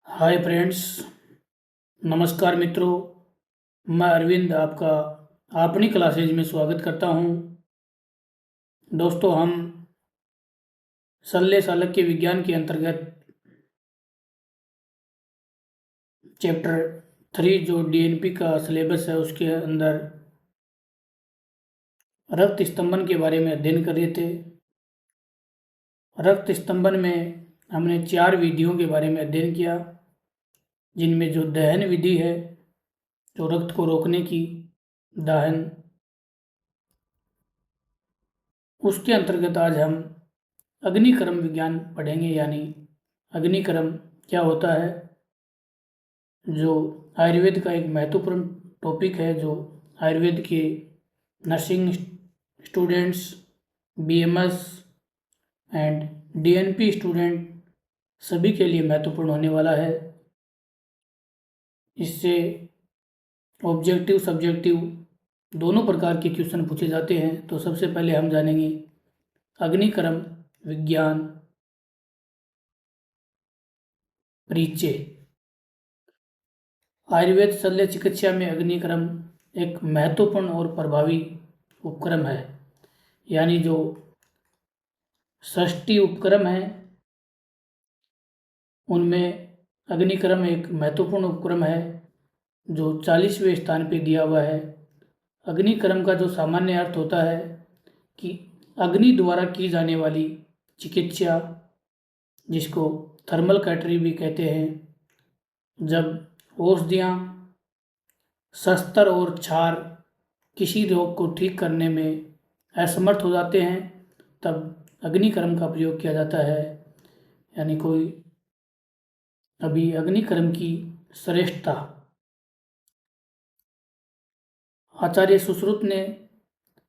Hi friends. नमस्कार मित्रों। मैं अरविंद आपका अपनी क्लासेज में स्वागत करता हूं। दोस्तों, हम शल्य शालक्य विज्ञान के अंतर्गत चैप्टर 3 जो डीएनपी का सिलेबस है उसके अंदर रक्त स्तंभन के बारे में अध्ययन कर रहे थे। रक्त स्तंभन में हमने 4 विधियों के बारे में अध्ययन किया, जिनमें जो दहन विधि है, जो रक्त को रोकने की दहन, उसके अंतर्गत आज हम अग्निक्रम विज्ञान पढ़ेंगे। यानी अग्निक्रम क्या होता है, जो आयुर्वेद का एक महत्वपूर्ण टॉपिक है, जो आयुर्वेद के nursing students, BMS and DNP student सभी के लिए महत्वपूर्ण होने वाला है। इससे ऑब्जेक्टिव सब्जेक्टिव दोनों प्रकार के क्वेश्चन पूछे जाते हैं। तो सबसे पहले हम जानेंगे अग्निक्रम विज्ञान परिचय। आयुर्वेद शल्य चिकित्सा में अग्निक्रम एक महत्वपूर्ण और प्रभावी उपक्रम है। यानी जो 60 उपक्रम हैं, उनमें अग्निक्रम एक महत्वपूर्ण उपक्रम है जो 40वें स्थान पे दिया हुआ है। अग्निक्रम का जो सामान्य अर्थ होता है कि अग्नि द्वारा की जाने वाली चिकित्सा, जिसको थर्मल कैटरी भी कहते हैं। जब औषधियाँ, शस्त्र और क्षार किसी रोग को ठीक करने में असमर्थ हो जाते हैं, तब अग्निक्रम का प्रयोग किया जाता है। यानी कोई अभी अग्निक्रम की श्रेष्ठता आचार्य सुश्रुत ने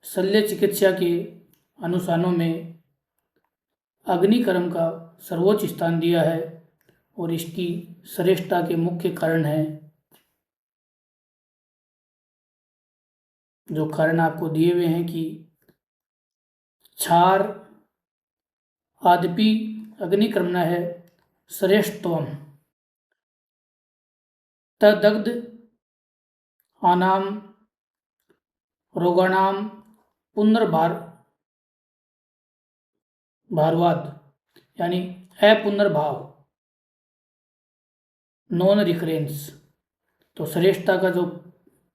शल्य चिकित्सा के अनुसारों में अग्निक्रम का सर्वोच्च स्थान दिया है, और इसकी श्रेष्ठता के मुख्य कारण हैं, जो कारण आपको दिए हुए हैं कि क्षार आदपि अग्निक्रमण है श्रेष्ठत्वम तदग्ध आनाम रोगाणाम पुनर्भार भारवाद, यानी अपुनर्भाव, नॉन रिकरेंस। तो श्रेष्ठता का जो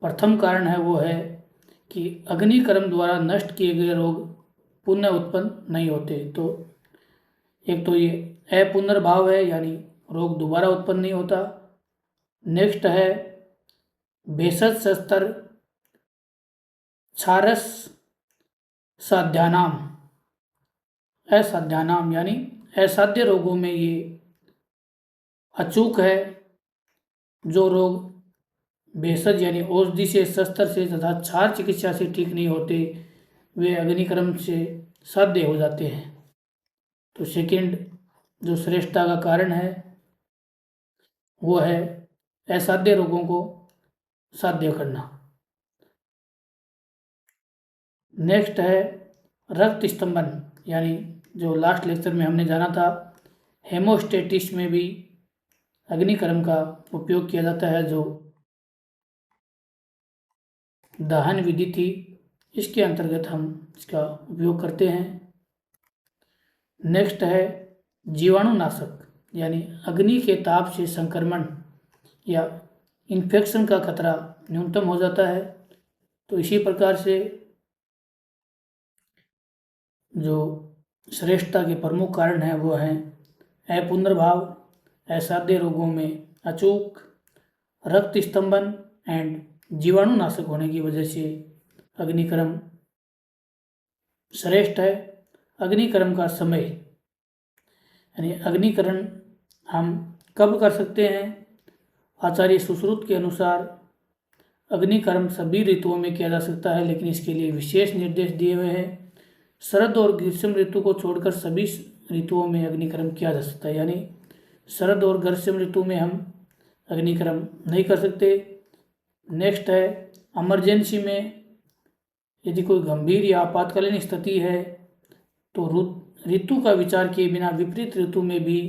प्रथम कारण है वो है कि अग्निक्रम द्वारा नष्ट किए गए रोग पुनः उत्पन्न नहीं होते। तो एक तो ये अपुनर्भाव है, यानी रोग दोबारा उत्पन्न नहीं होता। नेक्स्ट है भेषज शस्त्र क्षारस साध्यानाम असाध्यानाम, यानी असाध्य रोगों में ये अचूक है। जो रोग भेषज यानी औषधि से, शस्त्र से तथा क्षार चिकित्सा से ठीक नहीं होते, वे अग्निक्रम से साध्य हो जाते हैं। तो सेकंड जो श्रेष्ठता का कारण है वो है असाध्य रोगों को साध्य करना। नेक्स्ट है रक्त स्तंभन, यानी जो लास्ट लेक्चर में हमने जाना था, हेमोस्टेटिस में भी अग्निक्रम का उपयोग किया जाता है, जो दहन विधि थी, इसके अंतर्गत हम इसका उपयोग करते हैं। नेक्स्ट है जीवाणुनाशक, यानी अग्नि के ताप से संक्रमण या इन्फेक्शन का खतरा न्यूनतम हो जाता है। तो इसी प्रकार से जो श्रेष्ठता के प्रमुख कारण हैं वो हैं अपुनर्भाव, असाध्य रोगों में अचूक, रक्त स्तंभन एंड जीवाणुनाशक होने की वजह से अग्निक्रम श्रेष्ठ है। अग्निक्रम का समय, यानी अग्निकरण हम कब कर सकते हैं? आचार्य सुश्रुत के अनुसार अग्निकर्म सभी ऋतुओं में किया जा सकता है, लेकिन इसके लिए विशेष निर्देश दिए हुए हैं। शरद और ग्रीष्म ऋतु को छोड़कर सभी ऋतुओं में अग्निकर्म किया जा सकता है। यानी शरद और ग्रीष्म ऋतु में हम अग्निकर्म नहीं कर सकते। नेक्स्ट है इमरजेंसी में, यदि कोई गंभीर या आपातकालीन स्थिति है तो ऋतु का विचार किए बिना विपरीत ऋतु में भी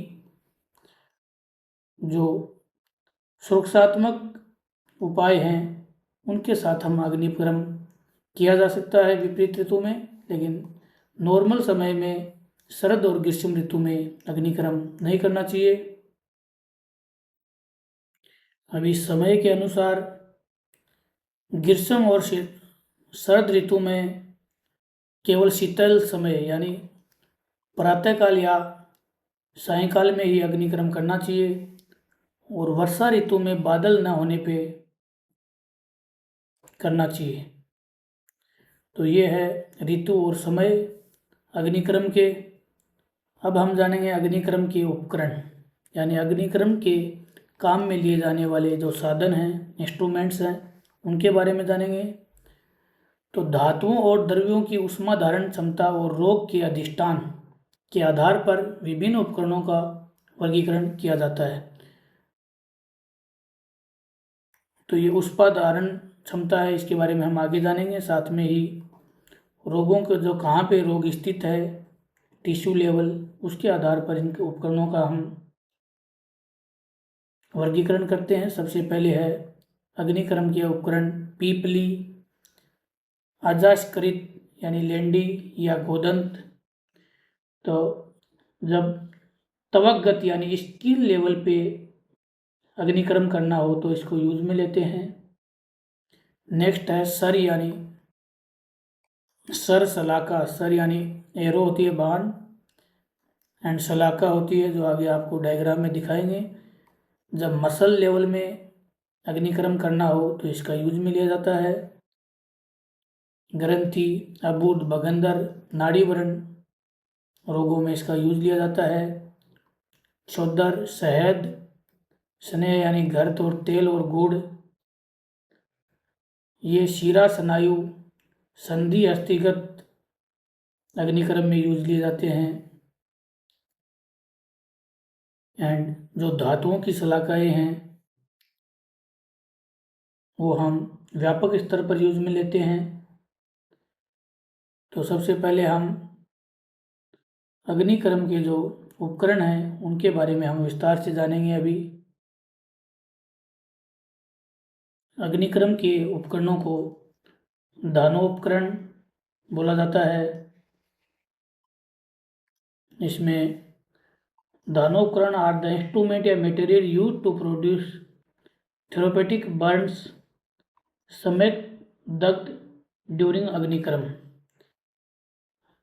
जो सुरक्षात्मक उपाय हैं उनके साथ हम अग्निक्रमण किया जा सकता है विपरीत ऋतु में, लेकिन नॉर्मल समय में शरद और ग्रीष्म ऋतु में अग्निक्रमण नहीं करना चाहिए। अभी समय के अनुसार ग्रीष्म और शरद ऋतु में केवल शीतल समय यानी प्रातःकाल या सायंकाल में ही अग्निक्रमण करना चाहिए, और वर्षा ऋतु में बादल न होने पे करना चाहिए। तो ये है ऋतु और समय अग्निक्रमण के। अब हम जानेंगे अग्निक्रमण के उपकरण, यानी अग्निक्रमण के काम में लिए जाने वाले जो साधन हैं, इंस्ट्रूमेंट्स हैं, उनके बारे में जानेंगे। तो धातुओं और द्रव्यों की ऊष्मा धारण क्षमता और रोग के अधिष्ठान के आधार पर विभिन्न उपकरणों का वर्गीकरण किया जाता है। तो ये ऊष्मा धारण क्षमता है, इसके बारे में हम आगे जानेंगे। साथ में ही रोगों के जो कहाँ पे रोग स्थित है टिश्यू लेवल, उसके आधार पर इनके उपकरणों का हम वर्गीकरण करते हैं। सबसे पहले है अग्निक्रमण के उपकरण पीपली, अजास्कृत यानी लेंडी या गोदंत। तो जब तवगत यानी स्किन लेवल पे अग्निक्रमण करना हो तो इसको यूज में लेते हैं। नेक्स्ट है सर यानी सलाका, सर यानी एरो होती है बाण, एंड सलाका होती है जो आगे आपको डायग्राम में दिखाएंगे। जब मसल लेवल में अग्निक्रमण करना हो तो इसका यूज में लिया जाता है। ग्रंथि, अबूध, बगंदर, नाड़ीवरण रोगों में इसका यूज लिया जाता है। चौदर, शहद, स्नेह यानी घृत और तेल और गुड़, ये शीरा, स्नायु, संधि, अस्थिगत अग्निक्रमण में यूज लिए जाते हैं। एंड जो धातुओं की शलाकाएँ हैं वो हम व्यापक स्तर पर यूज में लेते हैं। तो सबसे पहले हम अग्निक्रमण के जो उपकरण हैं उनके बारे में हम विस्तार से जानेंगे। अभी अग्निक्रमण के उपकरणों को दानोपकरण बोला जाता है। इसमें दानोपकरण आर द इंस्ट्रूमेंट या material use to produce therapeutic burns समेत दग्ध ड्यूरिंग अग्निक्रमण।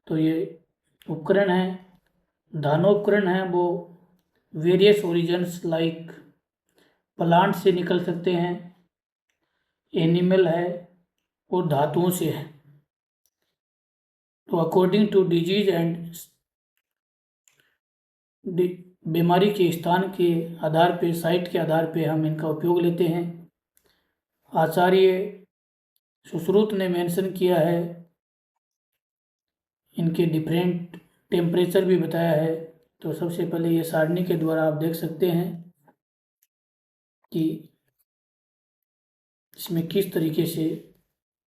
तो ये उपकरण हैं, दानोपकरण हैं, वो वेरियस ओरिजिन्स लाइक प्लांट से निकल सकते हैं, एनिमल है और धातुओं से है। तो अकॉर्डिंग टू डिजीज एंड बीमारी के स्थान के आधार पे, साइट के आधार पे हम इनका उपयोग लेते हैं। आचार्य सुश्रुत ने मेंशन किया है, इनके डिफरेंट टेम्परेचर भी बताया है। तो सबसे पहले ये सारणी के द्वारा आप देख सकते हैं कि इसमें किस तरीके से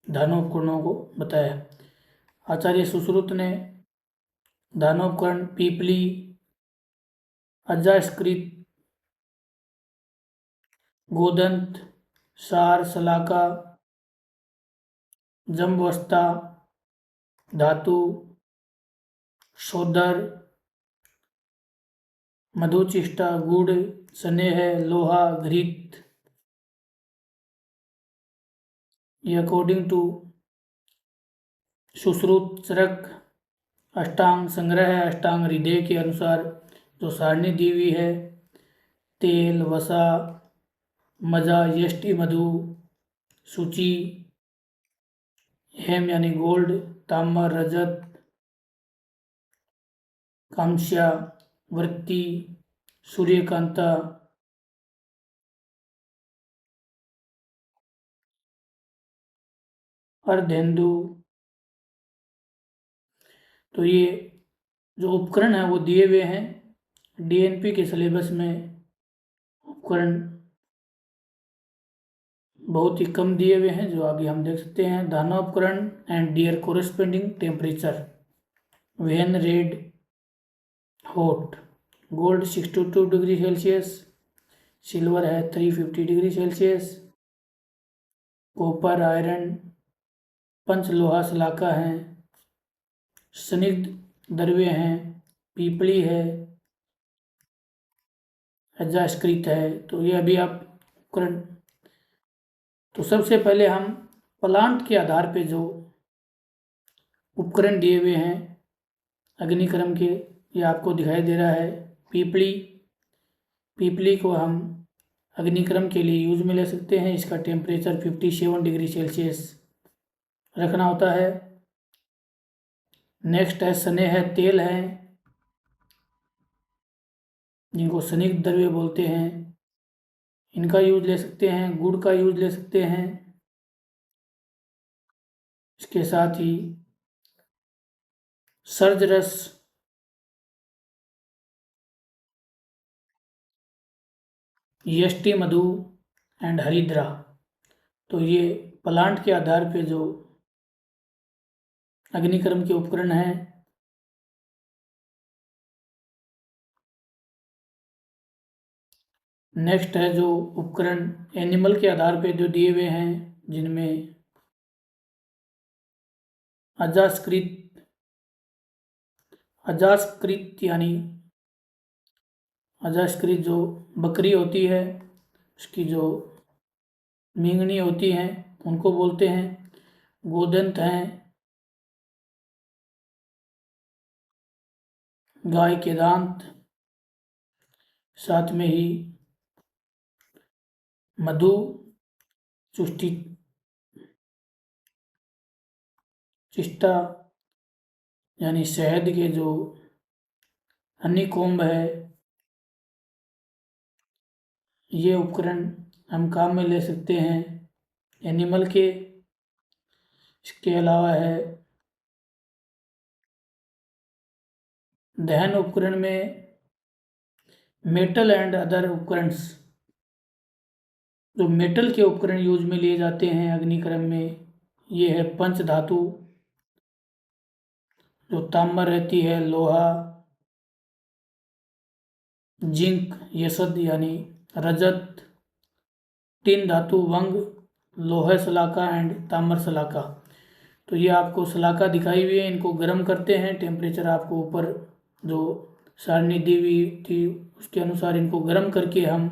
दानोपकरणों को बताया है। आचार्य सुश्रुत ने दानोपकरण पीपली, अजास्कृत, गोदंत, सार, सलाका, जम्बवस्ता, धातु, शोधर, मधुचिष्टा, गुड़, स्नेह, लोहा, घृत, ये अकॉर्डिंग टू सुश्रुत चरक अष्टांग संग्रह, अष्टांग हृदय के अनुसार जो सारणी दी हुई है, तेल, वसा, मजा, यष्टि, मधु, सूची, हेम यानी गोल्ड, तांबा, रजत, कांस्या, वृत्ति, सूर्यकांता, अर्धेंदु। तो ये जो उपकरण है वो दिए हुए हैं डीएनपी के सिलेबस में। उपकरण बहुत ही कम दिए हुए हैं जो आगे हम देख सकते हैं। दाना उपकरण and their corresponding temperature, when red hot, gold 62 degree Celsius, silver है 350 डिग्री सेल्सियस, कॉपर आयरन पंच लोहा सलाका है, स्निग्ध द्रव्य हैं, पीपली है, अजास्कृत है। तो ये अभी आप करंट। तो सबसे पहले हम प्लांट के आधार पे जो उपकरण दिए हुए हैं अग्निक्रम के, ये आपको दिखाई दे रहा है। पीपली, पीपली को हम अग्निक्रम के लिए यूज में ले सकते हैं। इसका टेम्परेचर 57 डिग्री सेल्सियस रखना होता है। नेक्स्ट है स्नेह है, तेल है, जिनको स्निग्ध द्रव्य बोलते हैं, इनका यूज ले सकते हैं। गुड़ का यूज ले सकते हैं। इसके साथ ही सर्ज रस, यष्टि मधु एंड हरिद्रा। तो ये प्लांट के आधार पे जो अग्निक्रम के उपकरण हैं। नेक्स्ट है जो उपकरण एनिमल के आधार पे जो दिए हुए हैं, जिनमें अजासकृत, अजासकृत यानी अजासकृत जो बकरी होती है उसकी जो मींगनी होती हैं उनको बोलते हैं। गोदंत हैं, गाय के दांत, साथ में ही मधु, चुष्टि, चिष्टा यानी शहद के जो हनी कोम्ब है, ये उपकरण हम काम में ले सकते हैं एनिमल के। इसके अलावा है दहन उपकरण में मेटल एंड अदर उपकरणस। जो मेटल के उपकरण यूज में लिए जाते हैं अग्निक्रम में, ये है पंच धातु, जो तांबर रहती है, लोहा, जिंक, यसद यानी रजत, टिन धातु, वंग, लोहे सलाका एंड ताम्र सलाका। तो ये आपको सलाका दिखाई हुई है, इनको गर्म करते हैं। टेम्परेचर आपको ऊपर जो सारणी दी हुई थी उसके अनुसार इनको गर्म करके हम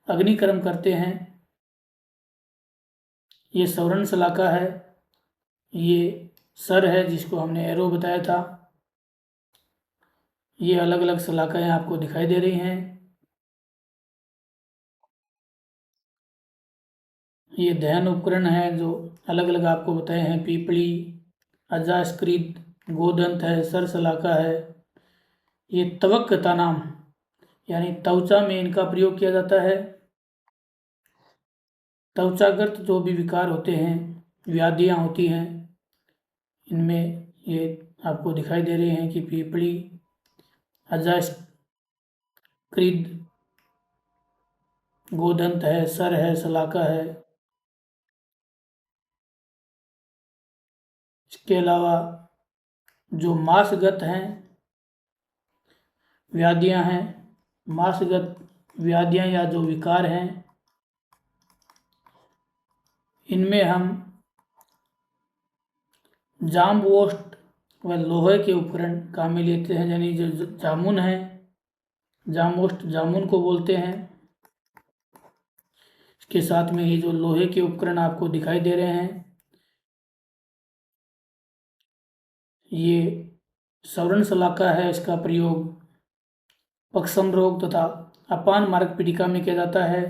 अग्निक्रम करते हैं। ये सवरण सलाका है, ये सर है जिसको हमने एरो बताया था। ये अलग अलग सलाखाएँ आपको दिखाई दे रही हैं। ये दहन उपकरण है जो अलग अलग आपको बताए हैं। पीपली, अजास्कृत, गोदंत है, सर सलाका है। ये तवक्कता नाम यानी त्वचा में इनका प्रयोग किया जाता है। त्वचागत जो भी विकार होते हैं, व्याधियाँ होती हैं, इनमें ये आपको दिखाई दे रहे हैं कि पीपली, अजास्कृत, गोदंत है, सर है, सलाका है। इसके अलावा जो मांसगत हैं व्याधियाँ हैं, मांसगत व्याधियाँ या जो विकार हैं, इनमें हम जाम्बवोस्ट व लोहे के उपकरण काम में लेते हैं। यानी जो जामुन है, जाम्बवोस्ट जामुन को बोलते हैं। इसके साथ में ही जो लोहे के उपकरण आपको दिखाई दे रहे हैं, ये सवरण सलाका है। इसका प्रयोग पक्सम रोग तथा अपान मार्ग पीड़िका में किया जाता है।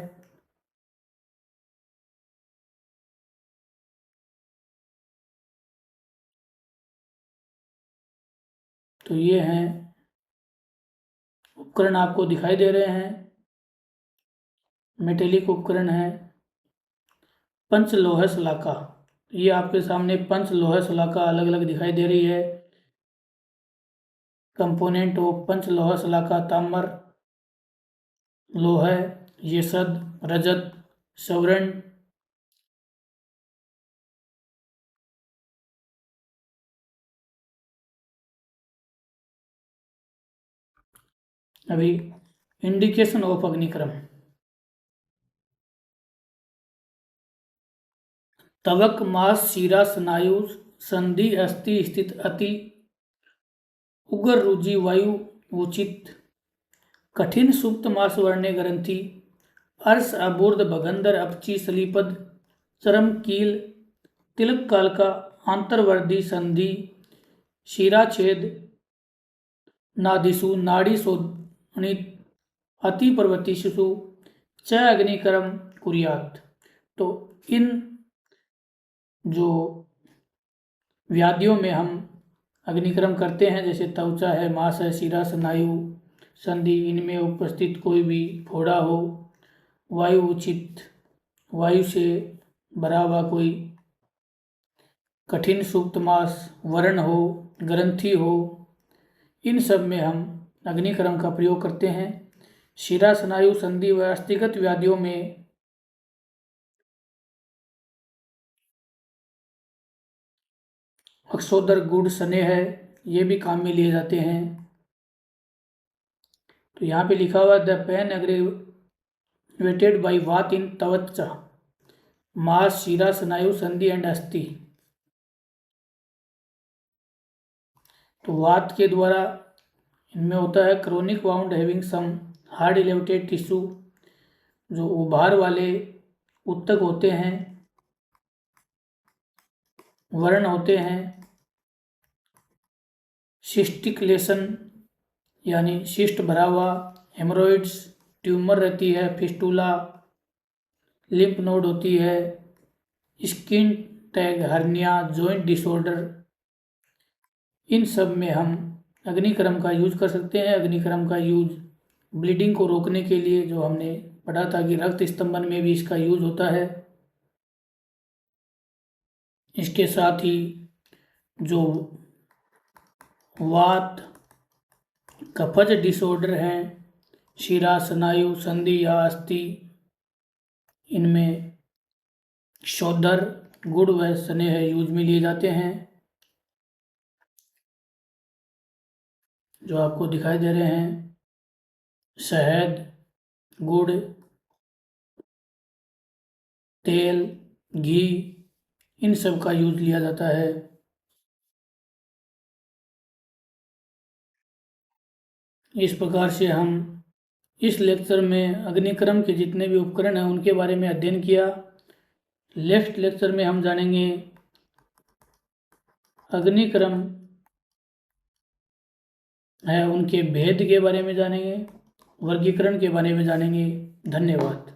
तो ये हैं उपकरण आपको दिखाई दे रहे हैं। मेटेलिक उपकरण है पंच लोह सलाका। ये आपके सामने पंच लोह सलाका अलग अलग दिखाई दे रही है। कंपोनेंट ऑफ पंच लोह सलाका ताम्र, लोह, येसद, रजत, सवरण। अभी इंडिकेशन ऑफ अग्निक्रम। तवक मास शिरा स्नायु संधि अस्थि स्थित अति उग्र रुजि वायु उचित कठिन सुप्त मास वर्णे ग्रंथि अर्श अबूर्द भगंदर अपची सलीपद चरम कील तिलक काल का आंतरवर्दी संधि शिराछेद नादिशु नाड़ी शोधनित अति पर्वती शिशु च अग्निकर्म कुर्यात। तो इन जो व्याधियों में हम अग्निकर्म करते हैं, जैसे त्वचा है, मांस है, शिरा स्नायु संधि, इनमें उपस्थित कोई भी फोड़ा हो, वायु उचित, वायु से भरा हुआ कोई कठिन सुप्त मास वर्ण हो, ग्रंथि हो, इन सब में हम अग्निकर्म का प्रयोग करते हैं। शिरा स्नायु संधि व अस्थिगत व्याधियों में अक्षोदर गुड़ सने है, ये भी काम में लिए जाते हैं। तो यहाँ पे लिखा हुआ द पेन एग्रेवेटेड बाई वात इन त्वचा मास शिरा स्नायु संधि एंड अस्थि। तो वात के द्वारा इनमें होता है chronic wound having some hard elevated tissue, जो उभार वाले उत्तक होते हैं, वर्ण होते हैं, सिस्टिकुलेशन यानी शिस्ट भरा हुआ, हेमोरॉइड्स, ट्यूमर रहती है, फिस्टूला, लिम्फ नोड होती है, skin tag, hernia, joint disorder, इन सब में हम अग्निकर्म का यूज कर सकते हैं। अग्निकर्म का यूज ब्लीडिंग को रोकने के लिए, जो हमने पढ़ा था कि रक्त स्तंभन में भी इसका यूज होता है। इसके साथ ही जो वात कफज डिसऑर्डर हैं, शिरा स्नायु संधि या अस्थि, इनमें शोधर गुड़ व स्नेह यूज में लिए जाते हैं, जो आपको दिखाई दे रहे हैं। शहद, गुड़, तेल, घी, इन सब का यूज लिया जाता है। इस प्रकार से हम इस लेक्चर में अग्निकर्म के जितने भी उपकरण हैं उनके बारे में अध्ययन किया। नेक्स्ट लेक्चर में हम जानेंगे अग्निकर्म है उनके भेद के बारे में जानेंगे, वर्गीकरण के बारे में जानेंगे। धन्यवाद।